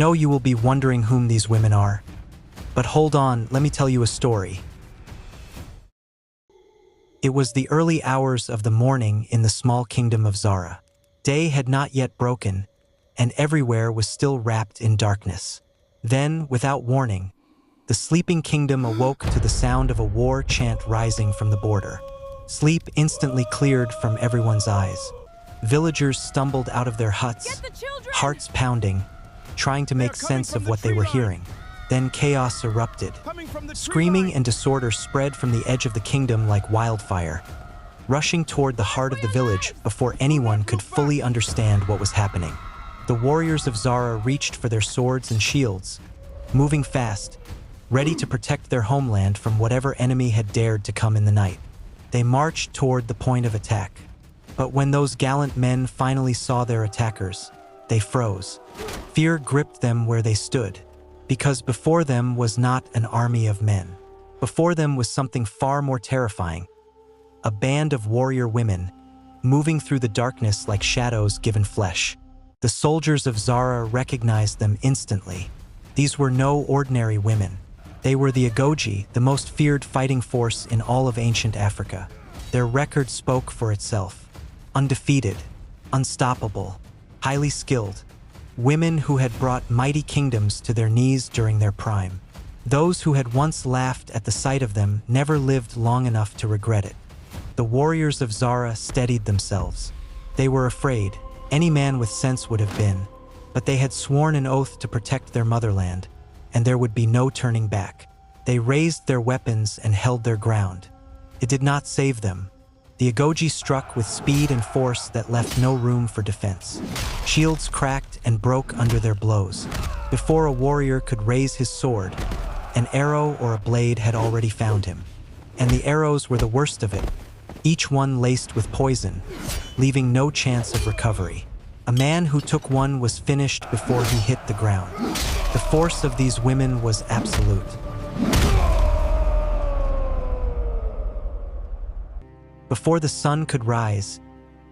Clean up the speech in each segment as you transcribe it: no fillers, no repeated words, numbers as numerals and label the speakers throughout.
Speaker 1: know you will be wondering whom these women are. But hold on, let me tell you a story. It was the early hours of the morning in the small kingdom of Zara. Day had not yet broken, and everywhere was still wrapped in darkness. Then, without warning, the sleeping kingdom awoke to the sound of a war chant rising from the border. Sleep instantly cleared from everyone's eyes. Villagers stumbled out of their huts, hearts pounding, trying to make sense of what they were hearing. Then chaos erupted. Screaming and disorder spread from the edge of the kingdom like wildfire, rushing toward the heart of the village before anyone could fully understand what was happening. The warriors of Zara reached for their swords and shields, moving fast, ready to protect their homeland from whatever enemy had dared to come in the night. They marched toward the point of attack. But when those gallant men finally saw their attackers, they froze. Fear gripped them where they stood, because before them was not an army of men. Before them was something far more terrifying, a band of warrior women, moving through the darkness like shadows given flesh. The soldiers of Zara recognized them instantly. These were no ordinary women. They were the Agojie, the most feared fighting force in all of ancient Africa. Their record spoke for itself. Undefeated, unstoppable, highly skilled. Women who had brought mighty kingdoms to their knees during their prime. Those who had once laughed at the sight of them never lived long enough to regret it. The warriors of Zara steadied themselves. They were afraid. Any man with sense would have been. But they had sworn an oath to protect their motherland, and there would be no turning back. They raised their weapons and held their ground. It did not save them. The Agojie struck with speed and force that left no room for defense. Shields cracked and broke under their blows. Before a warrior could raise his sword, an arrow or a blade had already found him. And the arrows were the worst of it, each one laced with poison, leaving no chance of recovery. A man who took one was finished before he hit the ground. The force of these women was absolute. Before the sun could rise,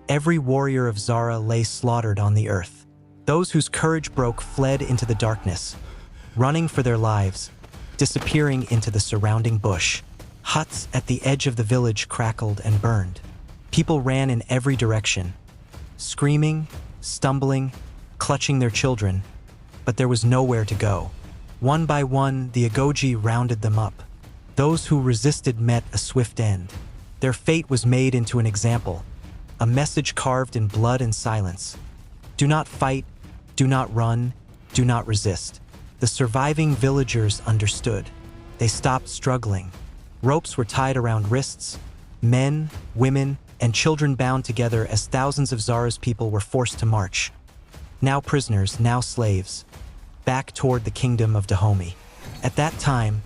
Speaker 1: every warrior of Zara lay slaughtered on the earth. Those whose courage broke fled into the darkness, running for their lives, disappearing into the surrounding bush. Huts at the edge of the village crackled and burned. People ran in every direction, screaming, stumbling, clutching their children, but there was nowhere to go. One by one, the Agojie rounded them up. Those who resisted met a swift end. Their fate was made into an example, a message carved in blood and silence. Do not fight, do not run, do not resist. The surviving villagers understood. They stopped struggling. Ropes were tied around wrists. Men, women, and children bound together as thousands of Zara's people were forced to march. Now prisoners, now slaves, back toward the Kingdom of Dahomey. At that time,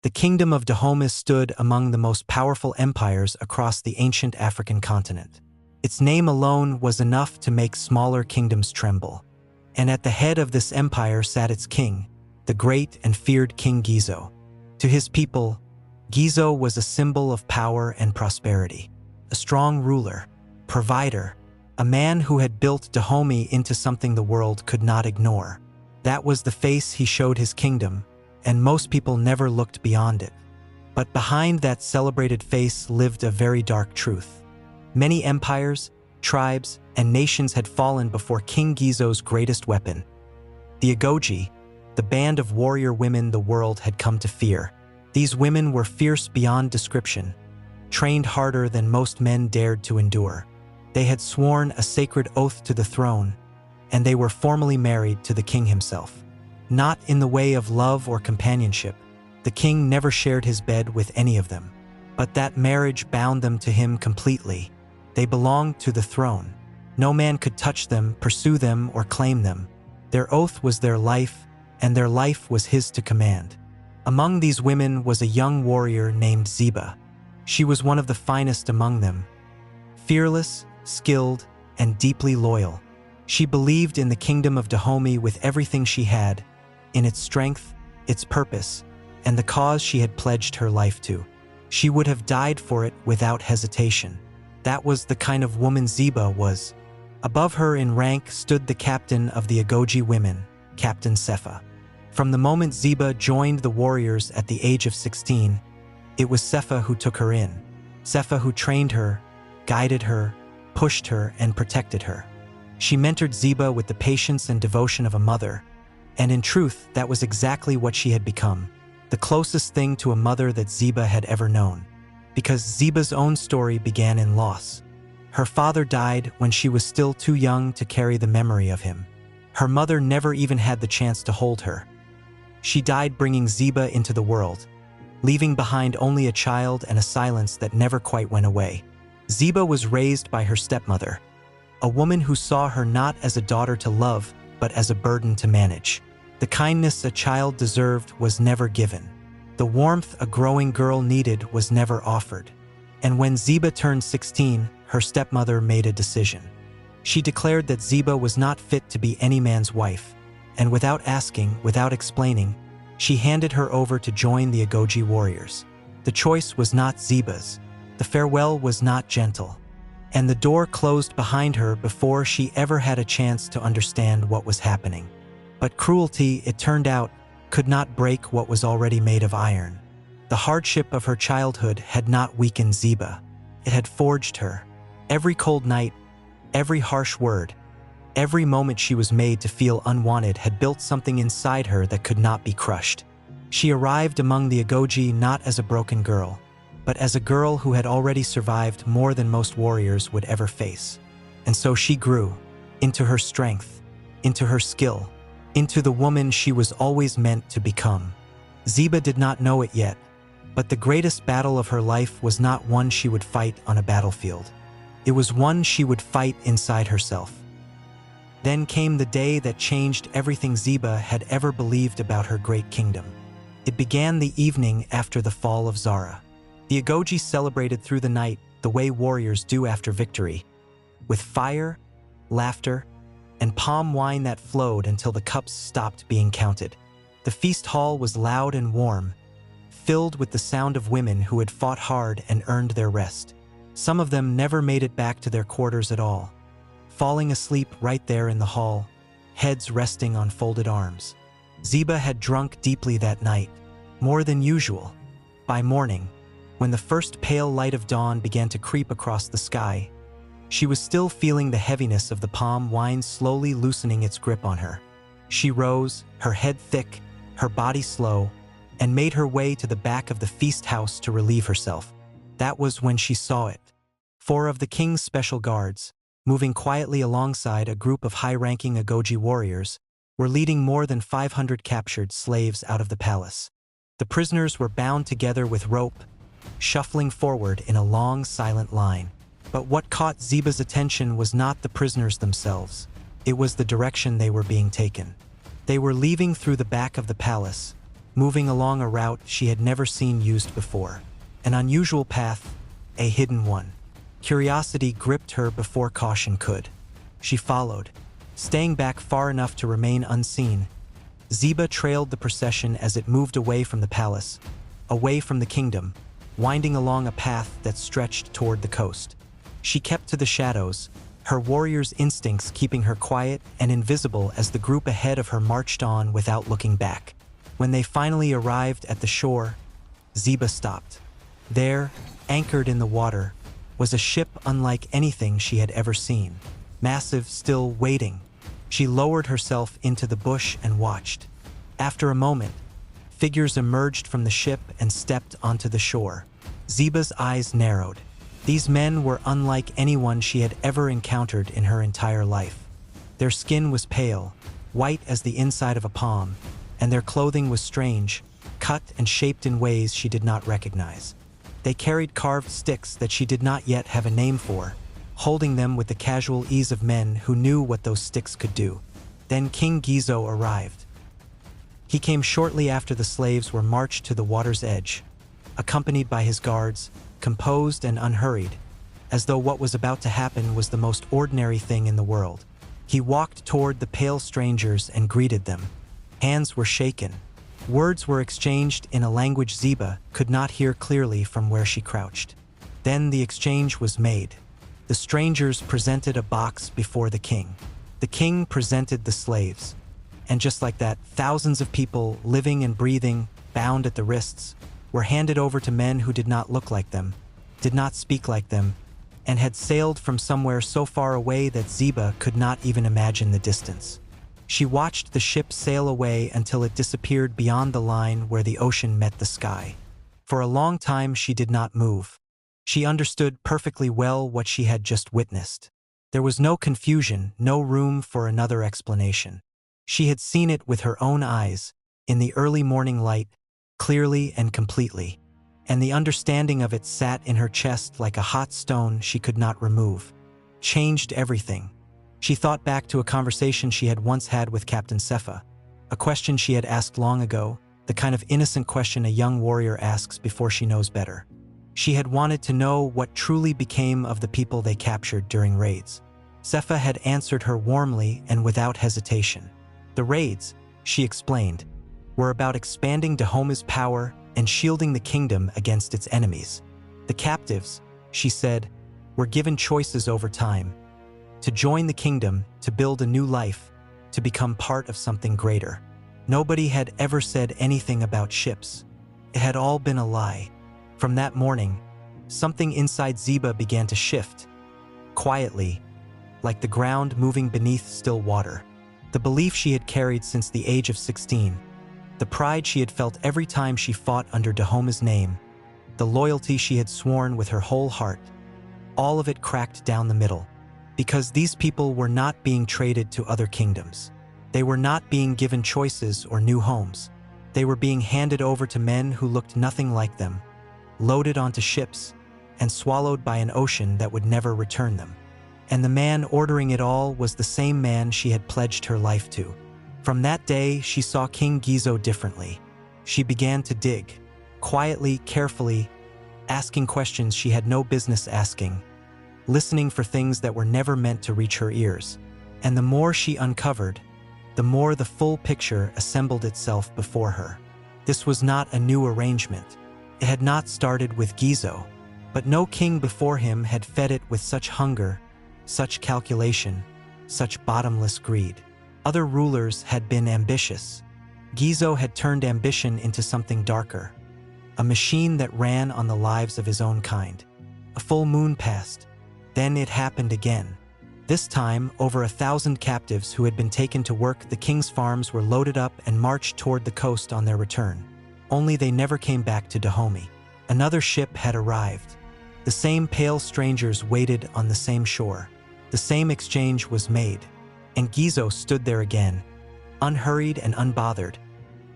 Speaker 1: the Kingdom of Dahomey stood among the most powerful empires across the ancient African continent. Its name alone was enough to make smaller kingdoms tremble. And at the head of this empire sat its king, the great and feared King Gizo. To his people, Gizo was a symbol of power and prosperity, a strong ruler, provider, a man who had built Dahomey into something the world could not ignore. That was the face he showed his kingdom, and most people never looked beyond it. But behind that celebrated face lived a very dark truth. Many empires, tribes, and nations had fallen before King Gizo's greatest weapon, the Agojie, the band of warrior women the world had come to fear. These women were fierce beyond description, trained harder than most men dared to endure. They had sworn a sacred oath to the throne, and they were formally married to the king himself. Not in the way of love or companionship. The king never shared his bed with any of them. But that marriage bound them to him completely. They belonged to the throne. No man could touch them, pursue them, or claim them. Their oath was their life, and their life was his to command. Among these women was a young warrior named Ziba. She was one of the finest among them. Fearless, skilled, and deeply loyal. She believed in the Kingdom of Dahomey with everything she had, in its strength, its purpose, and the cause she had pledged her life to. She would have died for it without hesitation. That was the kind of woman Zeba was. Above her in rank stood the captain of the Agojie women, Captain Sepha. From the moment Ziba joined the warriors at the age of 16, it was Sepha who took her in. Sepha who trained her, guided her, pushed her, and protected her. She mentored Ziba with the patience and devotion of a mother, and in truth, that was exactly what she had become, the closest thing to a mother that Ziba had ever known. Because Ziba's own story began in loss. Her father died when she was still too young to carry the memory of him. Her mother never even had the chance to hold her. She died bringing Ziba into the world, leaving behind only a child and a silence that never quite went away. Ziba was raised by her stepmother, a woman who saw her not as a daughter to love, but as a burden to manage. The kindness a child deserved was never given. The warmth a growing girl needed was never offered. And when Ziba turned 16, her stepmother made a decision. She declared that Ziba was not fit to be any man's wife, and without asking, without explaining, she handed her over to join the Agojie warriors. The choice was not Ziba's. The farewell was not gentle. And the door closed behind her before she ever had a chance to understand what was happening. But cruelty, it turned out, could not break what was already made of iron. The hardship of her childhood had not weakened Ziba. It had forged her. Every cold night, every harsh word, every moment she was made to feel unwanted had built something inside her that could not be crushed. She arrived among the Agojie not as a broken girl, but as a girl who had already survived more than most warriors would ever face. And so she grew, into her strength, into her skill, into the woman she was always meant to become. Ziba did not know it yet, but the greatest battle of her life was not one she would fight on a battlefield. It was one she would fight inside herself. Then came the day that changed everything Ziba had ever believed about her great kingdom. It began the evening after the fall of Zara. The Agojie celebrated through the night the way warriors do after victory, with fire, laughter, and palm wine that flowed until the cups stopped being counted. The feast hall was loud and warm, filled with the sound of women who had fought hard and earned their rest. Some of them never made it back to their quarters at all, falling asleep right there in the hall, heads resting on folded arms. Ziba had drunk deeply that night, more than usual. By morning, when the first pale light of dawn began to creep across the sky, she was still feeling the heaviness of the palm wine slowly loosening its grip on her. She rose, her head thick, her body slow, and made her way to the back of the feast house to relieve herself. That was when she saw it. 4 of the king's special guards, moving quietly alongside a group of high-ranking Agojie warriors, were leading more than 500 captured slaves out of the palace. The prisoners were bound together with rope, shuffling forward in a long, silent line. But what caught Ziba's attention was not the prisoners themselves. It was the direction they were being taken. They were leaving through the back of the palace, moving along a route she had never seen used before. An unusual path, a hidden one. Curiosity gripped her before caution could. She followed, staying back far enough to remain unseen. Ziba trailed the procession as it moved away from the palace, away from the kingdom, winding along a path that stretched toward the coast. She kept to the shadows, her warrior's instincts keeping her quiet and invisible as the group ahead of her marched on without looking back. When they finally arrived at the shore, Ziba stopped. There, anchored in the water, was a ship unlike anything she had ever seen. Massive, still waiting. She lowered herself into the bush and watched. After a moment, figures emerged from the ship and stepped onto the shore. Ziba's eyes narrowed. These men were unlike anyone she had ever encountered in her entire life. Their skin was pale, white as the inside of a palm, and their clothing was strange, cut and shaped in ways she did not recognize. They carried carved sticks that she did not yet have a name for, holding them with the casual ease of men who knew what those sticks could do. Then King Gizo arrived. He came shortly after the slaves were marched to the water's edge, accompanied by his guards, composed and unhurried, as though what was about to happen was the most ordinary thing in the world. He walked toward the pale strangers and greeted them. Hands were shaken. Words were exchanged in a language Ziba could not hear clearly from where she crouched. Then the exchange was made. The strangers presented a box before the king. The king presented the slaves. And just like that, thousands of people, living and breathing, bound at the wrists, were handed over to men who did not look like them, did not speak like them, and had sailed from somewhere so far away that Ziba could not even imagine the distance. She watched the ship sail away until it disappeared beyond the line where the ocean met the sky. For a long time she did not move. She understood perfectly well what she had just witnessed. There was no confusion, no room for another explanation. She had seen it with her own eyes, in the early morning light, clearly and completely, and the understanding of it sat in her chest like a hot stone she could not remove. Changed everything. She thought back to a conversation she had once had with Captain Sepha, a question she had asked long ago, the kind of innocent question a young warrior asks before she knows better. She had wanted to know what truly became of the people they captured during raids. Sepha had answered her warmly and without hesitation. The raids, she explained, were about expanding Dahomey's power and shielding the kingdom against its enemies. The captives, she said, were given choices over time: to join the kingdom, to build a new life, to become part of something greater. Nobody had ever said anything about ships. It had all been a lie. From that morning, something inside Ziba began to shift, quietly, like the ground moving beneath still water. The belief she had carried since the age of 16, the pride she had felt every time she fought under Dahomey's name, the loyalty she had sworn with her whole heart, all of it cracked down the middle. Because these people were not being traded to other kingdoms. They were not being given choices or new homes. They were being handed over to men who looked nothing like them, loaded onto ships, and swallowed by an ocean that would never return them. And the man ordering it all was the same man she had pledged her life to. From that day, she saw King Gizo differently. She began to dig, quietly, carefully, asking questions she had no business asking, listening for things that were never meant to reach her ears. And the more she uncovered, the more the full picture assembled itself before her. This was not a new arrangement. It had not started with Gizo, but no king before him had fed it with such hunger, such calculation, such bottomless greed. Other rulers had been ambitious. Gizo had turned ambition into something darker, a machine that ran on the lives of his own kind. A full moon passed. Then it happened again. This time, over 1,000 captives who had been taken to work the king's farms were loaded up and marched toward the coast on their return. Only they never came back to Dahomey. Another ship had arrived. The same pale strangers waited on the same shore. The same exchange was made, and Gizo stood there again, unhurried and unbothered,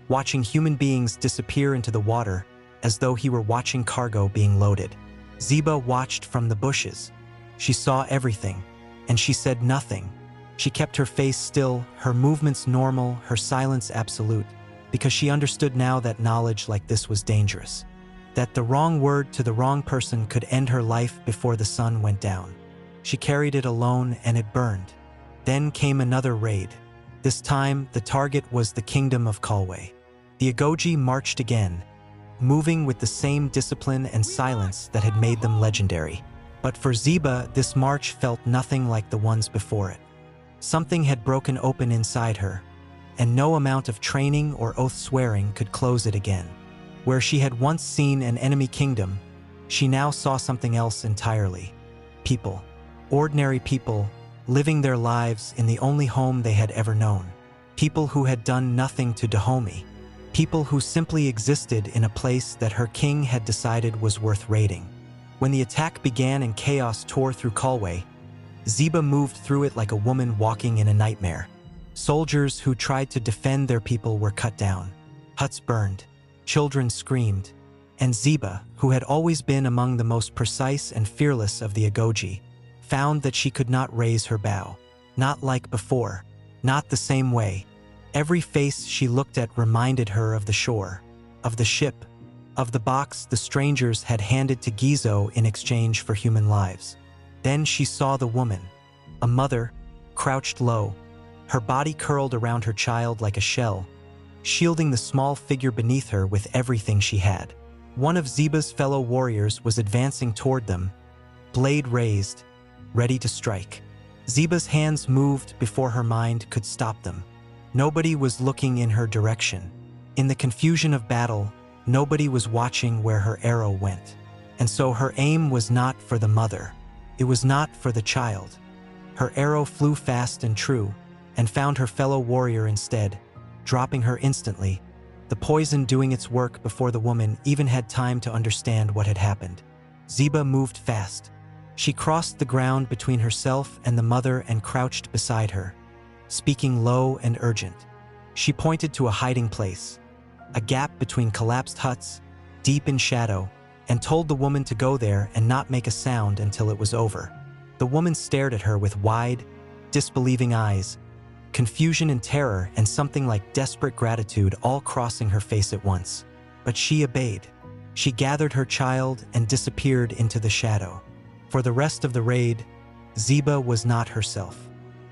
Speaker 1: watching human beings disappear into the water as though he were watching cargo being loaded. Zeba watched from the bushes. She saw everything, and she said nothing. She kept her face still, her movements normal, her silence absolute, because she understood now that knowledge like this was dangerous, that the wrong word to the wrong person could end her life before the sun went down. She carried it alone and it burned. Then came another raid. This time, the target was the Kingdom of Dahomey. The Agojie marched again, moving with the same discipline and silence that had made them legendary. But for Zeba, this march felt nothing like the ones before it. Something had broken open inside her, and no amount of training or oath-swearing could close it again. Where she had once seen an enemy kingdom, she now saw something else entirely. People. Ordinary people, living their lives in the only home they had ever known. People who had done nothing to Dahomey. People who simply existed in a place that her king had decided was worth raiding. When the attack began and chaos tore through Dahomey, Zeba moved through it like a woman walking in a nightmare. Soldiers who tried to defend their people were cut down. Huts burned. Children screamed. And Zeba, who had always been among the most precise and fearless of the Agojie, found that she could not raise her bow. Not like before. Not the same way. Every face she looked at reminded her of the shore, of the ship, of the box the strangers had handed to Gizo in exchange for human lives. Then she saw the woman, a mother, crouched low, her body curled around her child like a shell, shielding the small figure beneath her with everything she had. One of Zeba's fellow warriors was advancing toward them, blade raised, ready to strike. Zeba's hands moved before her mind could stop them. Nobody was looking in her direction. In the confusion of battle, nobody was watching where her arrow went. And so her aim was not for the mother. It was not for the child. Her arrow flew fast and true, and found her fellow warrior instead, dropping her instantly, the poison doing its work before the woman even had time to understand what had happened. Ziba moved fast. She crossed the ground between herself and the mother and crouched beside her, speaking low and urgent. She pointed to a hiding place, a gap between collapsed huts, deep in shadow, and told the woman to go there and not make a sound until it was over. The woman stared at her with wide, disbelieving eyes, confusion and terror and something like desperate gratitude all crossing her face at once. But she obeyed. She gathered her child and disappeared into the shadow. For the rest of the raid, Zeba was not herself.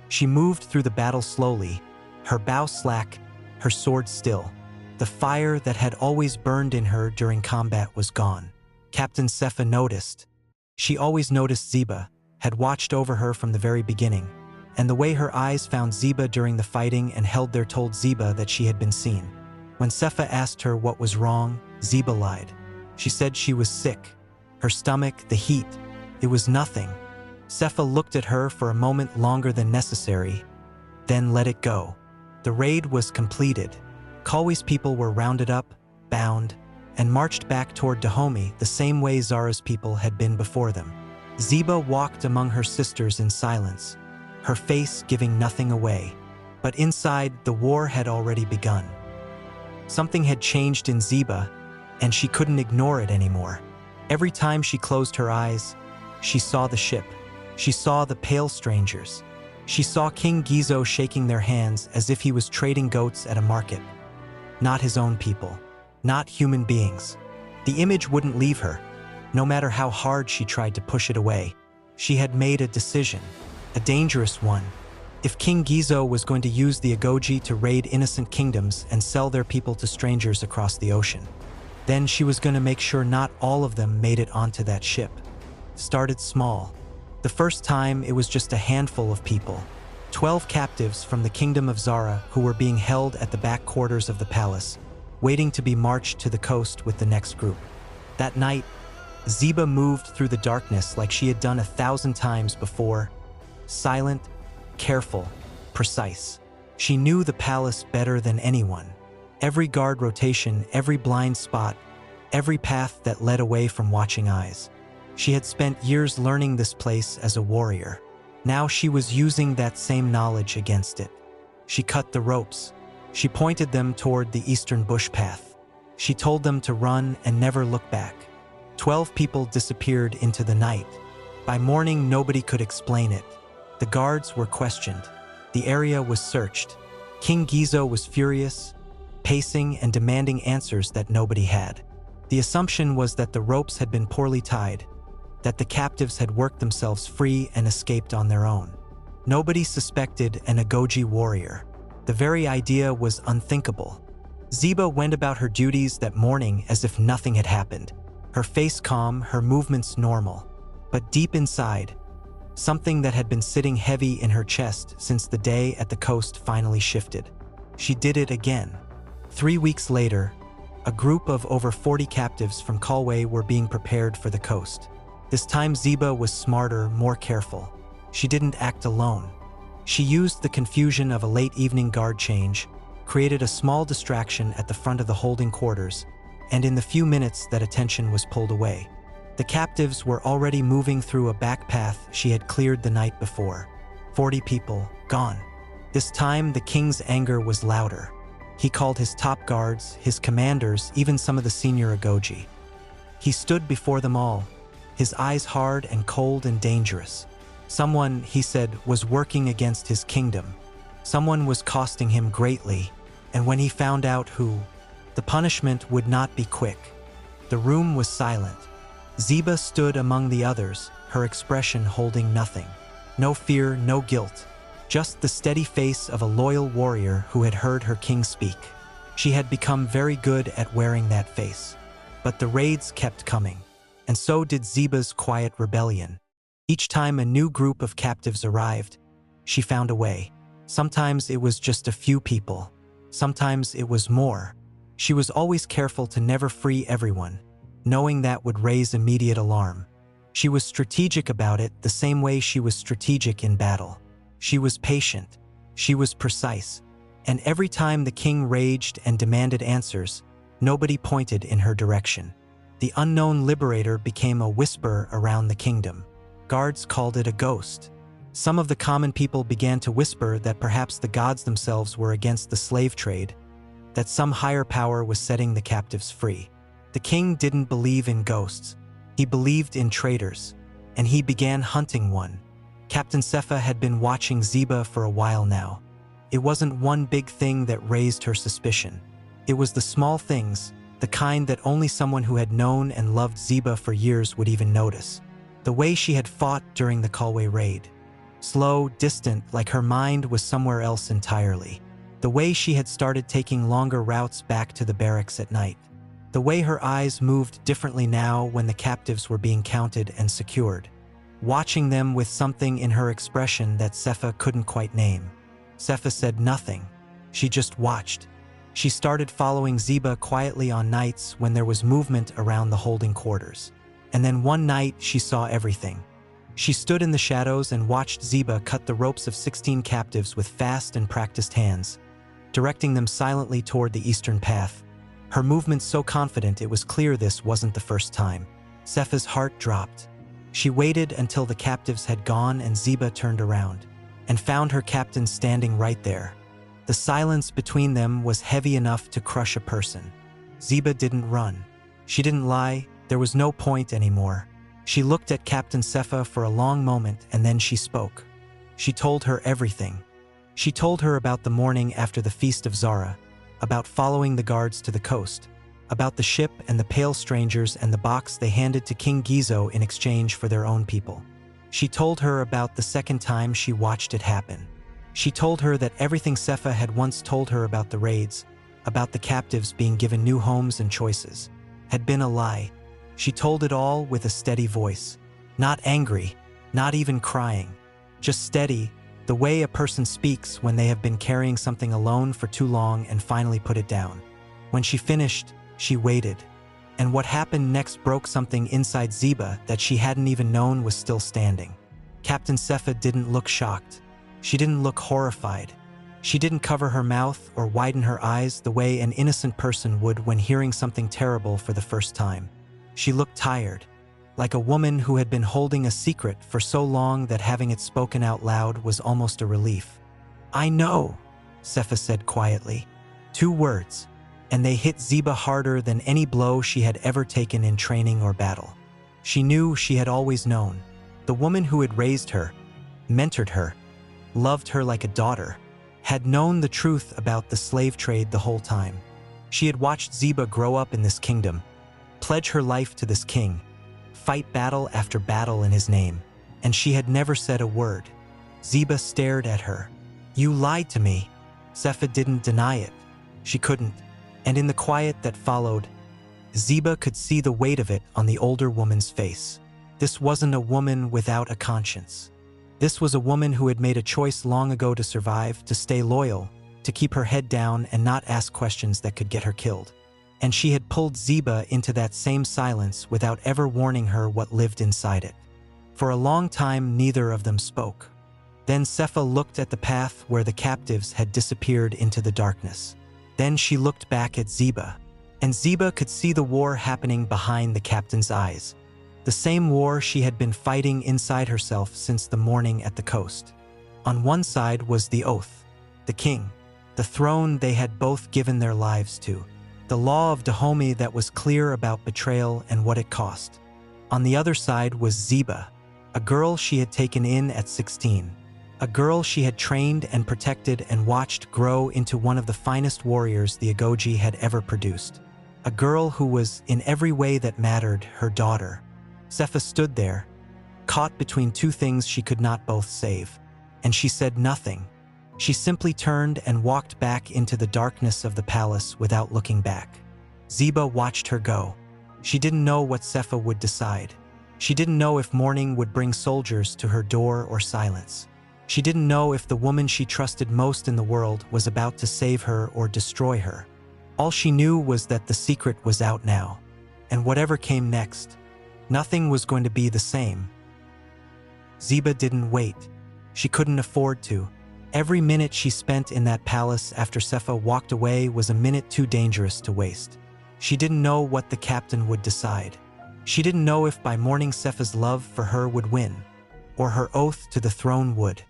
Speaker 1: She moved through the battle slowly, her bow slack, her sword still. The fire that had always burned in her during combat was gone. Captain Sepha noticed. She always noticed Zeba, had watched over her from the very beginning, and the way her eyes found Zeba during the fighting and held there told Zeba that she had been seen. When Sepha asked her what was wrong, Zeba lied. She said she was sick. Her stomach, the heat. It was nothing. Sepha looked at her for a moment longer than necessary, then let it go. The raid was completed. Kalwi's people were rounded up, bound, and marched back toward Dahomey the same way Zara's people had been before them. Zeba walked among her sisters in silence, her face giving nothing away. But inside, the war had already begun. Something had changed in Zeba, and she couldn't ignore it anymore. Every time she closed her eyes, she saw the ship. She saw the pale strangers. She saw King Gizo shaking their hands as if he was trading goats at a market. Not his own people. Not human beings. The image wouldn't leave her, no matter how hard she tried to push it away. She had made a decision, a dangerous one. If King Gizo was going to use the Agojie to raid innocent kingdoms and sell their people to strangers across the ocean, then she was going to make sure not all of them made it onto that ship. Started small. The first time, it was just a handful of people. 12 captives from the Kingdom of Zara who were being held at the back quarters of the palace, waiting to be marched to the coast with the next group. That night, Zeba moved through the darkness like she had done 1,000 times before. Silent, careful, precise. She knew the palace better than anyone. Every guard rotation, every blind spot, every path that led away from watching eyes. She had spent years learning this place as a warrior. Now she was using that same knowledge against it. She cut the ropes. She pointed them toward the eastern bush path. She told them to run and never look back. 12 people disappeared into the night. By morning, nobody could explain it. The guards were questioned. The area was searched. King Gizo was furious, pacing and demanding answers that nobody had. The assumption was that the ropes had been poorly tied, that the captives had worked themselves free and escaped on their own. Nobody suspected an Agojie warrior. The very idea was unthinkable. Zeba went about her duties that morning as if nothing had happened, her face calm, her movements normal. But deep inside, something that had been sitting heavy in her chest since the day at the coast finally shifted. She did it again. 3 weeks later, a group of over 40 captives from Kalwi were being prepared for the coast. This time Zeba was smarter, more careful. She didn't act alone. She used the confusion of a late evening guard change, created a small distraction at the front of the holding quarters, and in the few minutes that attention was pulled away, the captives were already moving through a back path she had cleared the night before. 40 people, gone. This time the king's anger was louder. He called his top guards, his commanders, even some of the senior Agojie. He stood before them all, his eyes hard and cold and dangerous. Someone, he said, was working against his kingdom. Someone was costing him greatly, and when he found out who, the punishment would not be quick. The room was silent. Zeba stood among the others, her expression holding nothing. No fear, no guilt. Just the steady face of a loyal warrior who had heard her king speak. She had become very good at wearing that face. But the raids kept coming, and so did Zeba's quiet rebellion. Each time a new group of captives arrived, she found a way. Sometimes it was just a few people. Sometimes it was more. She was always careful to never free everyone, knowing that would raise immediate alarm. She was strategic about it the same way she was strategic in battle. She was patient. She was precise. And every time the king raged and demanded answers, nobody pointed in her direction. The unknown liberator became a whisper around the kingdom. Guards called it a ghost. Some of the common people began to whisper that perhaps the gods themselves were against the slave trade, that some higher power was setting the captives free. The king didn't believe in ghosts. He believed in traitors, and he began hunting one. Captain Sepha had been watching Ziba for a while now. It wasn't one big thing that raised her suspicion. It was the small things, the kind that only someone who had known and loved Ziba for years would even notice. The way she had fought during the Kalwe raid. Slow, distant, like her mind was somewhere else entirely. The way she had started taking longer routes back to the barracks at night. The way her eyes moved differently now when the captives were being counted and secured. Watching them with something in her expression that Sepha couldn't quite name. Sepha said nothing. She just watched. She started following Ziba quietly on nights when there was movement around the holding quarters. And then one night she saw everything. She stood in the shadows and watched Ziba cut the ropes of 16 captives with fast and practiced hands, directing them silently toward the eastern path. Her movements so confident it was clear this wasn't the first time. Sepha's heart dropped. She waited until the captives had gone and Ziba turned around, and found her captain standing right there. The silence between them was heavy enough to crush a person. Ziba didn't run. She didn't lie. There was no point anymore. She looked at Captain Sepha for a long moment and then she spoke. She told her everything. She told her about the morning after the feast of Zara, about following the guards to the coast, about the ship and the pale strangers and the box they handed to King Gizo in exchange for their own people. She told her about the second time she watched it happen. She told her that everything Sepha had once told her about the raids, about the captives being given new homes and choices, had been a lie. She told it all with a steady voice. Not angry, not even crying. Just steady, the way a person speaks when they have been carrying something alone for too long and finally put it down. When she finished, she waited. And what happened next broke something inside Ziba that she hadn't even known was still standing. Captain Sepha didn't look shocked. She didn't look horrified. She didn't cover her mouth or widen her eyes the way an innocent person would when hearing something terrible for the first time. She looked tired, like a woman who had been holding a secret for so long that having it spoken out loud was almost a relief. "I know," Sepha said quietly. 2 words, and they hit Ziba harder than any blow she had ever taken in training or battle. She knew she had always known. The woman who had raised her, mentored her, loved her like a daughter, had known the truth about the slave trade the whole time. She had watched Ziba grow up in this kingdom, pledge her life to this king, fight battle after battle in his name, and she had never said a word. Ziba stared at her. "You lied to me." Sepha didn't deny it. She couldn't. And in the quiet that followed, Ziba could see the weight of it on the older woman's face. This wasn't a woman without a conscience. This was a woman who had made a choice long ago to survive, to stay loyal, to keep her head down and not ask questions that could get her killed. And she had pulled Ziba into that same silence without ever warning her what lived inside it. For a long time, neither of them spoke. Then Sepha looked at the path where the captives had disappeared into the darkness. Then she looked back at Ziba, and Ziba could see the war happening behind the captain's eyes. The same war she had been fighting inside herself since the morning at the coast. On one side was the oath, the king, the throne they had both given their lives to, the law of Dahomey that was clear about betrayal and what it cost. On the other side was Ziba, a girl she had taken in at 16, a girl she had trained and protected and watched grow into one of the finest warriors the Agojie had ever produced. A girl who was, in every way that mattered, her daughter. Sepha stood there, caught between 2 things she could not both save. And she said nothing. She simply turned and walked back into the darkness of the palace without looking back. Ziba watched her go. She didn't know what Sepha would decide. She didn't know if morning would bring soldiers to her door or silence. She didn't know if the woman she trusted most in the world was about to save her or destroy her. All she knew was that the secret was out now, and whatever came next, nothing was going to be the same. Ziba didn't wait. She couldn't afford to. Every minute she spent in that palace after Sepha walked away was a minute too dangerous to waste. She didn't know what the captain would decide. She didn't know if by morning Sepha's love for her would win, or her oath to the throne would.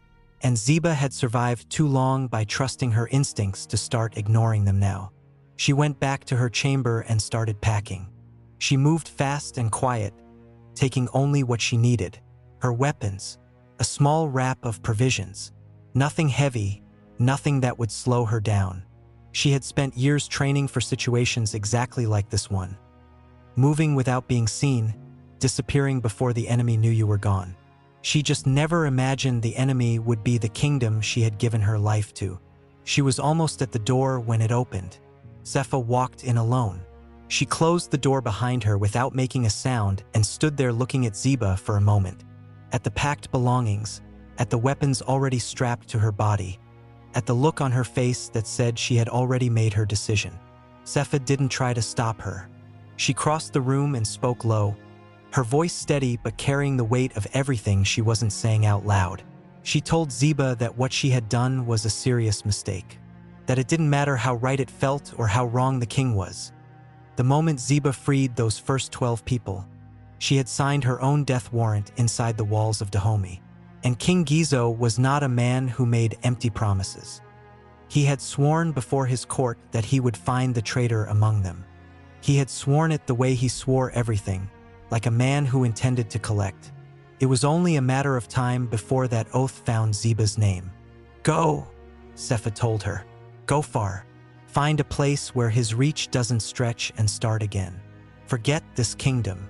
Speaker 1: And Ziba had survived too long by trusting her instincts to start ignoring them now. She went back to her chamber and started packing. She moved fast and quiet, taking only what she needed. Her weapons, a small wrap of provisions. Nothing heavy, nothing that would slow her down. She had spent years training for situations exactly like this one. Moving without being seen, disappearing before the enemy knew you were gone. She just never imagined the enemy would be the kingdom she had given her life to. She was almost at the door when it opened. Sepha walked in alone. She closed the door behind her without making a sound and stood there looking at Ziba for a moment. At the packed belongings, at the weapons already strapped to her body, at the look on her face that said she had already made her decision. Sepha didn't try to stop her. She crossed the room and spoke low, her voice steady but carrying the weight of everything she wasn't saying out loud. She told Ziba that what she had done was a serious mistake, that it didn't matter how right it felt or how wrong the king was. The moment Ziba freed those first 12 people, she had signed her own death warrant inside the walls of Dahomey. And King Gizo was not a man who made empty promises. He had sworn before his court that he would find the traitor among them. He had sworn it the way he swore everything, like a man who intended to collect. It was only a matter of time before that oath found Ziba's name. "Go," Sepha told her. "Go far. Find a place where his reach doesn't stretch and start again. Forget this kingdom."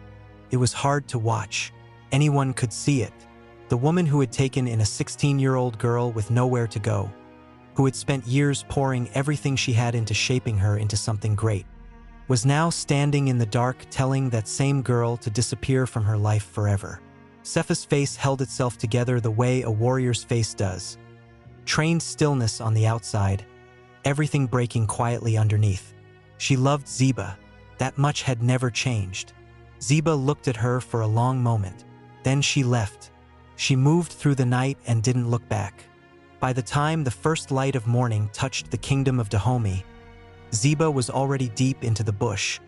Speaker 1: It was hard to watch. Anyone could see it. The woman who had taken in a 16-year-old girl with nowhere to go, who had spent years pouring everything she had into shaping her into something great, was now standing in the dark telling that same girl to disappear from her life forever. Sepha's face held itself together the way a warrior's face does. Trained stillness on the outside, everything breaking quietly underneath. She loved Ziba. That much had never changed. Ziba looked at her for a long moment. Then she left. She moved through the night and didn't look back. By the time the first light of morning touched the Kingdom of Dahomey, Ziba was already deep into the bush,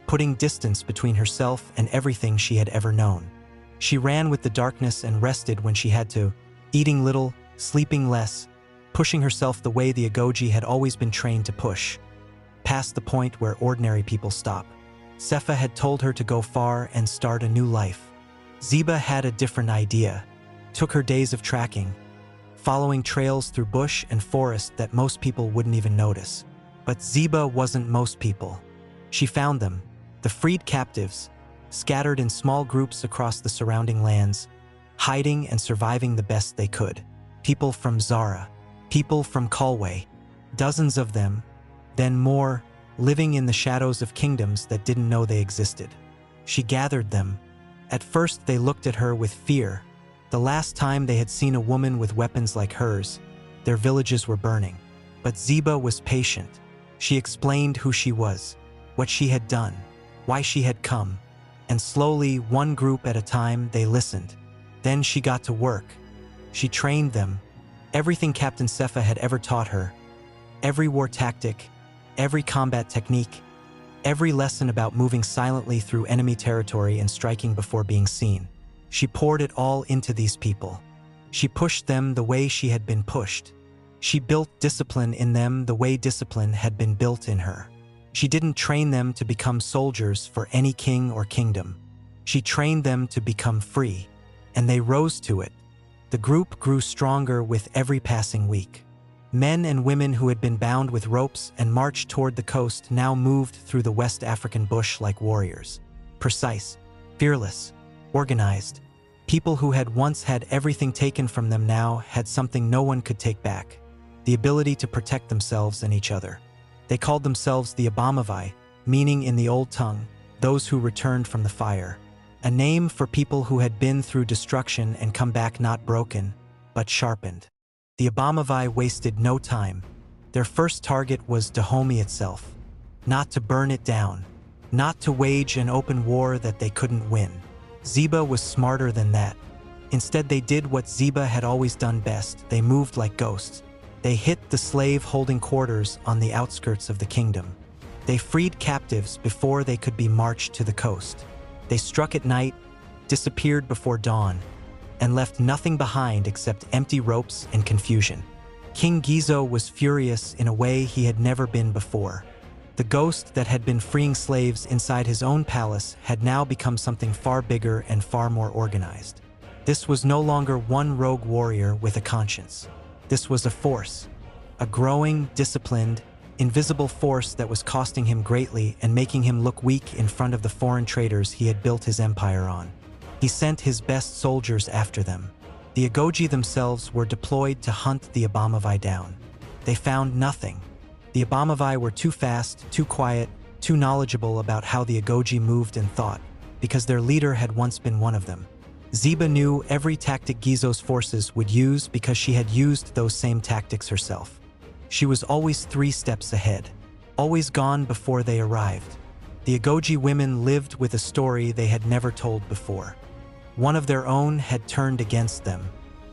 Speaker 1: putting distance between herself and everything she had ever known. She ran with the darkness and rested when she had to, eating little, sleeping less, pushing herself the way the Agojie had always been trained to push, past the point where ordinary people stop. Sepha had told her to go far and start a new life. Ziba had a different idea. Took her days of tracking, following trails through bush and forest that most people wouldn't even notice. But Ziba wasn't most people. She found them, the freed captives, scattered in small groups across the surrounding lands, hiding and surviving the best they could. People from Zara, people from Kalway, dozens of them, then more, living in the shadows of kingdoms that didn't know they existed. She gathered them. At first they looked at her with fear. The last time they had seen a woman with weapons like hers, their villages were burning. But Ziba was patient. She explained who she was, what she had done, why she had come. And slowly, one group at a time, they listened. Then she got to work. She trained them. Everything Captain Sepha had ever taught her. Every war tactic, every combat technique, every lesson about moving silently through enemy territory and striking before being seen. She poured it all into these people. She pushed them the way she had been pushed. She built discipline in them the way discipline had been built in her. She didn't train them to become soldiers for any king or kingdom. She trained them to become free, and they rose to it. The group grew stronger with every passing week. Men and women who had been bound with ropes and marched toward the coast now moved through the West African bush like warriors. Precise, fearless, organized. People who had once had everything taken from them now had something no one could take back: the ability to protect themselves and each other. They called themselves the Abomavi, meaning in the old tongue, those who returned from the fire. A name for people who had been through destruction and come back not broken, but sharpened. The Abomavi wasted no time. Their first target was Dahomey itself. Not to burn it down. Not to wage an open war that they couldn't win. Ziba was smarter than that. Instead, they did what Ziba had always done best. They moved like ghosts. They hit the slave-holding quarters on the outskirts of the kingdom. They freed captives before they could be marched to the coast. They struck at night, disappeared before dawn, and left nothing behind except empty ropes and confusion. King Gizo was furious in a way he had never been before. The ghost that had been freeing slaves inside his own palace had now become something far bigger and far more organized. This was no longer one rogue warrior with a conscience. This was a force, a growing, disciplined, invisible force that was costing him greatly and making him look weak in front of the foreign traders he had built his empire on. He sent his best soldiers after them. The Agojie themselves were deployed to hunt the Abomavi down. They found nothing. The Abomavi were too fast, too quiet, too knowledgeable about how the Agojie moved and thought, because their leader had once been one of them. Zeba knew every tactic Gizo's forces would use because she had used those same tactics herself. She was always 3 steps ahead, always gone before they arrived. The Agojie women lived with a story they had never told before. One of their own had turned against them.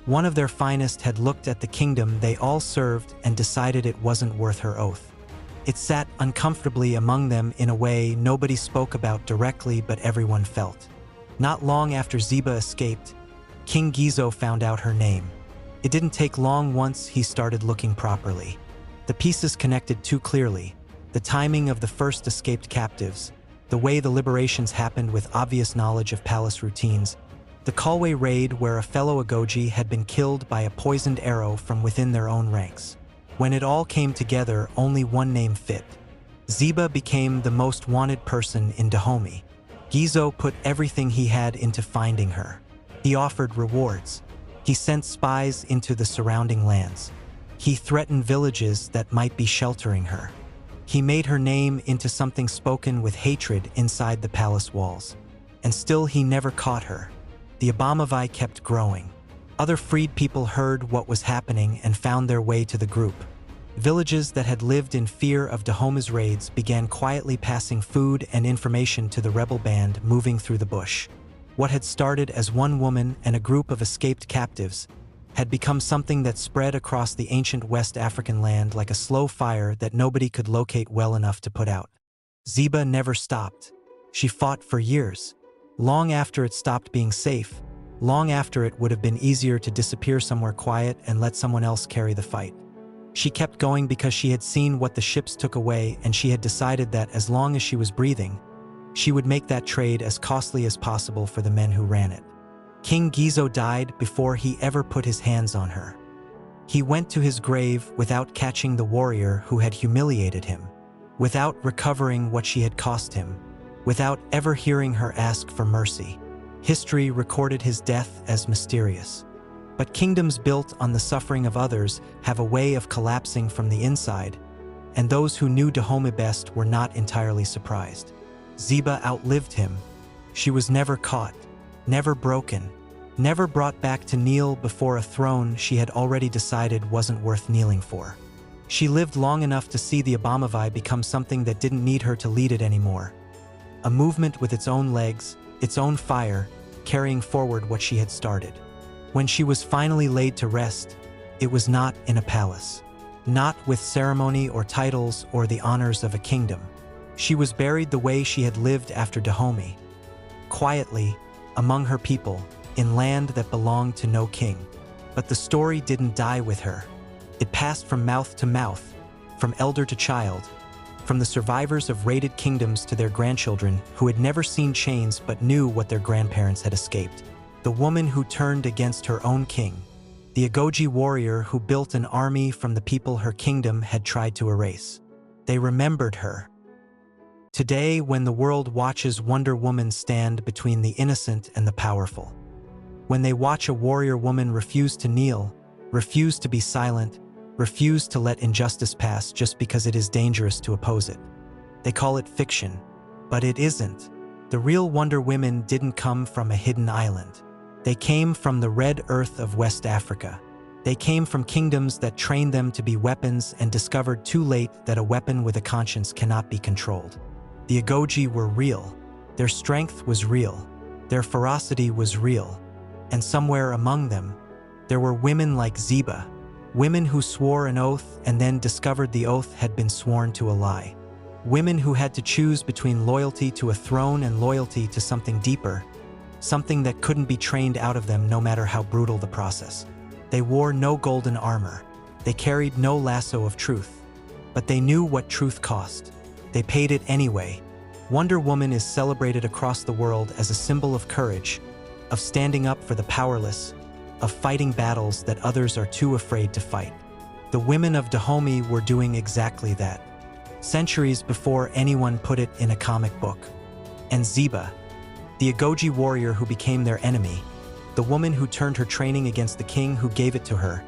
Speaker 1: One of their finest had looked at the kingdom they all served and decided it wasn't worth her oath. It sat uncomfortably among them in a way nobody spoke about directly, but everyone felt. Not long after Ziba escaped, King Gizo found out her name. It didn't take long once he started looking properly. The pieces connected too clearly. The timing of the first escaped captives, the way the liberations happened with obvious knowledge of palace routines, the Kalwe raid where a fellow Agojie had been killed by a poisoned arrow from within their own ranks. When it all came together, only one name fit. Zeba became the most wanted person in Dahomey. Gizo put everything he had into finding her. He offered rewards. He sent spies into the surrounding lands. He threatened villages that might be sheltering her. He made her name into something spoken with hatred inside the palace walls. And still he never caught her. The Abomavi kept growing. Other freed people heard what was happening and found their way to the group. Villages that had lived in fear of Dahomey's raids began quietly passing food and information to the rebel band moving through the bush. What had started as one woman and a group of escaped captives had become something that spread across the ancient West African land like a slow fire that nobody could locate well enough to put out. Zeba never stopped. She fought for years. Long after it stopped being safe, long after it would have been easier to disappear somewhere quiet and let someone else carry the fight. She kept going because she had seen what the ships took away, and she had decided that as long as she was breathing, she would make that trade as costly as possible for the men who ran it. King Gizo died before he ever put his hands on her. He went to his grave without catching the warrior who had humiliated him, without recovering what she had cost him, without ever hearing her ask for mercy. History recorded his death as mysterious. But kingdoms built on the suffering of others have a way of collapsing from the inside, and those who knew Dahomey best were not entirely surprised. Zeba outlived him. She was never caught, never broken, never brought back to kneel before a throne she had already decided wasn't worth kneeling for. She lived long enough to see the Abomavi become something that didn't need her to lead it anymore. A movement with its own legs, its own fire, carrying forward what she had started. When she was finally laid to rest, it was not in a palace, not with ceremony or titles or the honors of a kingdom. She was buried the way she had lived after Dahomey, quietly, among her people, in land that belonged to no king. But the story didn't die with her. It passed from mouth to mouth, from elder to child, from the survivors of raided kingdoms to their grandchildren who had never seen chains but knew what their grandparents had escaped. The woman who turned against her own king, the Agojie warrior who built an army from the people her kingdom had tried to erase. They remembered her. Today, when the world watches Wonder Woman stand between the innocent and the powerful, when they watch a warrior woman refuse to kneel, refuse to be silent, refuse to let injustice pass just because it is dangerous to oppose it, they call it fiction, but it isn't. The real Wonder Women didn't come from a hidden island. They came from the red earth of West Africa. They came from kingdoms that trained them to be weapons and discovered too late that a weapon with a conscience cannot be controlled. The Agojie were real. Their strength was real. Their ferocity was real. And somewhere among them, there were women like Ziba, women who swore an oath and then discovered the oath had been sworn to a lie. Women who had to choose between loyalty to a throne and loyalty to something deeper, something that couldn't be trained out of them no matter how brutal the process. They wore no golden armor. They carried no lasso of truth. But they knew what truth cost. They paid it anyway. Wonder Woman is celebrated across the world as a symbol of courage, of standing up for the powerless, of fighting battles that others are too afraid to fight. The women of Dahomey were doing exactly that, centuries before anyone put it in a comic book. And Zeba, the Agojie warrior who became their enemy, the woman who turned her training against the king who gave it to her,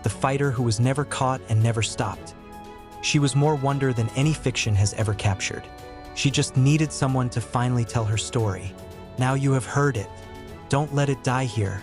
Speaker 1: the fighter who was never caught and never stopped. She was more wonder than any fiction has ever captured. She just needed someone to finally tell her story. Now you have heard it. Don't let it die here.